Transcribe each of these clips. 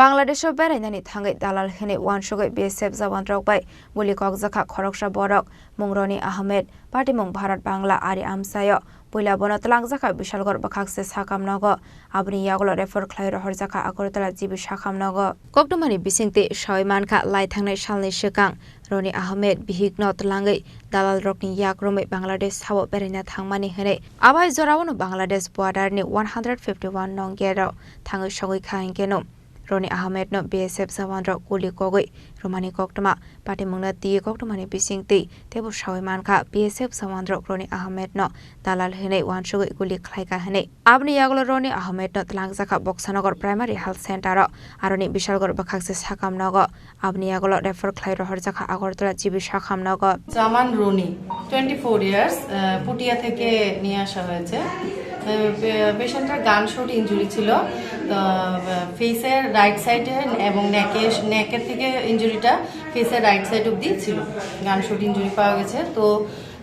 Bangladesho beরাইনানি থাঙ্গাই দালাল হেনে ওয়ানশোগাই BSF জওয়ান রকবাই বুলি কক্সজাখা খরকসা বরক মুংরনি আহমেদ পার্টিমুং ভারত বাংলা আরি আমসায় পয়লা বনা তলাংজাখা বিশালগড় বাখাকসে সাকামনগ আবনি ইয়াগল রেফার খ্লাই রহরজাখা আগরতলা জিবি সাকামনগ কক্টমানি বিসিংতে সয়মানখা লাই থাংনাই সালনি সেকাং রনি আহমেদ বিহিগ্ন তলাঙ্গै দালাল রকনি ইয়াক্রমে বাংলাদেশ সাবো বেরাইনা থাংমানি হেনে আবাই জরাওনো বাংলাদেশ বর্ডারনি 151 নং গেরাও থাঙ্গাই সগৈ খাইকেনো Roni Ahmed no BSF Zawandro Kuli Kogoi Romani Koktama Patimungna Ti Koktamani Bisingti Tebu Shawimanka BSF Zawandro Roni Ahmed no Dalal Hene Wanshugoi Kuli Klaika Hene Abni Yaglo Roni Ahmed no Tlangzaka Boxanagor Primary Health Center Aroni Bishalgor Bakaksis Hakam Nogo Abni Yaglo Refer Klai Rohrzaka Agortola Jibi Shakam Nogo Zaman Roni 24 years Puthia থেকে নিয়ে আসা হয়েছে পেশেন্টের gunshot injury ছিল ফেসের right সাইডে এবং নেকের থেকে ইনজুরিটা ফেসের রাইট সাইড অবধি ছিল গানশট ইনজুরি পাওয়া গেছে তো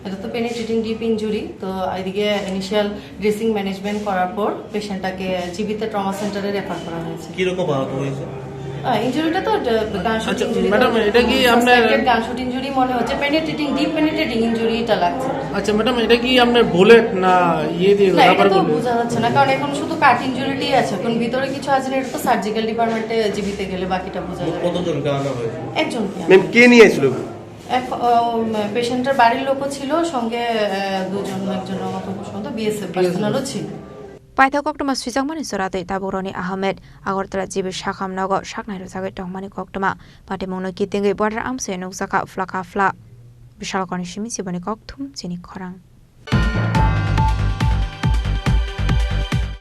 এটা তো পেনিট্রেটিং ডিপ ইনজুরি তো এদিকে ইনিশিয়াল ড্রেসিং ম্যানেজমেন্ট করার পর পেশেন্টটাকে জীবিত ট্রমা সেন্টারে রেফার করা হয়েছে কি রকম আহত হয়েছে ইনজুরিটা তো গানশট ইনজুরি ম্যাডাম এটা কি আপনার গানশট ইনজুরি মনে হচ্ছে পেনিট্রেটিং ডিপ পেনিট্রেটিং ইনজুরিটা লাগছে আচ্ছা ম্যাডাম এটা কি আপনার বুলেট না ইয়ে দিয়ে রাবার বুলেট বোঝা যাচ্ছে না কারণ এখন শুধু কাট ইনজুরিটি আছে এখন ভিতরে কিছু আছে না এটা তো সার্জিক্যাল ডিপার্টমেন্টে জীবিতে গেলে বাকিটা বোঝা যাবে কতজন আনা হয়েছে একজন ম্যাম কে নিয়ে আসলো পেশেন্টের বাড়ির লোকও ছিল সঙ্গে একজন মতো পর্যন্ত বিএসএফ পার্সোনালও ছিল Paitha Koktama Suizangmani Sorate Taburoni Ahmed Agortala Jibi Shakam Nogo Shaknai Rozage Tongmani Koktama Patimungno Kitingi Border Amse Nukzaka Flaka Fla Bishalkoni Shimi Sibani Koktum Chini Korang